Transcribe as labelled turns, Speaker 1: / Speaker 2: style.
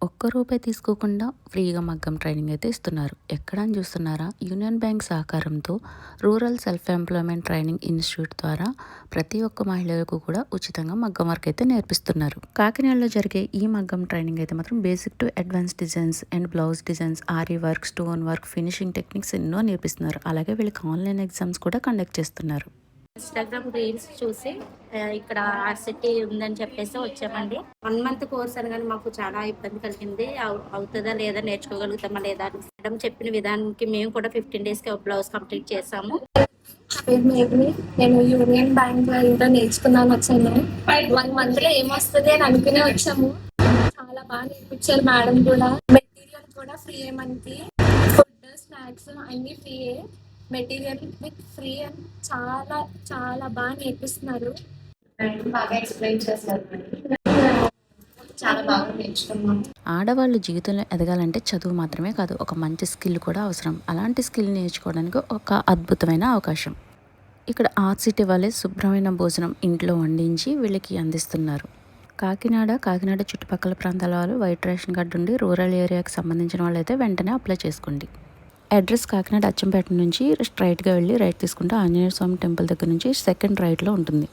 Speaker 1: ఒక్క రూపాయి తీసుకోకుండా ఫ్రీగా మగ్గం ట్రైనింగ్ అయితే ఇస్తున్నారు. ఎక్కడ అని చూస్తున్నారా? యూనియన్ బ్యాంక్ సహకారంతో rural self employment training institute ద్వారా ప్రతి ఒక్క మహిళలకు కూడా ఉచితంగా మగ్గం వర్క్ అయితే నేర్పిస్తున్నారు. కాకినాడలో జరిగే ఈ మగ్గం ట్రైనింగ్ అయితే మాత్రం basic to advance designs and blouse designs, ary work, stone work, finishing techniques ఎన్నో నేర్పిస్తున్నారు. అలాగే వీళ్ళకి ఆన్లైన్ ఎగ్జామ్స్ కూడా కండక్ట్ చేస్తున్నారు.
Speaker 2: ఇన్స్టాగ్రామ్ రీల్స్ చూసి ఇక్కడ ఆర్సిటీ ఉందని చెప్పేసి వచ్చామండి. 1 మంత్ కోర్స్ అనగానే మాకు చాలా ఇబ్బంది కలిగింది. అవుతుందా లేదా, నేర్చుకోగలుగుతామా లేదా అని మేడం చెప్పిన విధానానికి మేము కూడా 15 డేస్కి బ్లౌజ్ కంప్లీట్ చేసాము.
Speaker 3: నేను యూనియన్ బ్యాంక్ ఇంట్లో నేర్చుకున్నాను వచ్చాను. 1 మంత్ లో ఏమొస్తుంది అని అనుకునే వచ్చాము. చాలా బాగా నేర్పించారు మేడం కూడా. మెటీరియల్ కూడా ఫ్రీ, మనకి ఫుడ్, స్నాక్స్ అన్ని ఫ్రీ. మెటీరియల్ విత్ ఫ్రీ అని చాలా చాలా బాగా నేర్పిస్తున్నారు. బాగా ఎక్స్ప్లెయిన్ చేస్తారు. చాలా బాగా నేర్చుకున్నాం.
Speaker 1: ఆడవాళ్ళు జీవితంలో ఎదగాలంటే చదువు మాత్రమే కాదు, ఒక మంచి స్కిల్ కూడా అవసరం. అలాంటి స్కిల్ నేర్చుకోవడానికి ఒక అద్భుతమైన అవకాశం. ఇక్కడ ఆర్సిటీ వాళ్ళే శుభ్రమైన భోజనం ఇంట్లో వండించి వీళ్ళకి అందిస్తున్నారు. కాకినాడ చుట్టుపక్కల ప్రాంతాల వాళ్ళు వైట్ రేషన్ కార్డు ఉండి రూరల్ ఏరియాకి సంబంధించిన వాళ్ళైతే వెంటనే అప్లై చేసుకోండి. అడ్రస్ కాకినాడ అచ్చంపేట నుంచి స్ట్రైట్గా వెళ్ళి రైట్ తీసుకుంటే ఆంజనేయ స్వామి టెంపుల్ దగ్గర నుంచి సెకండ్ రైట్లో ఉంటుంది.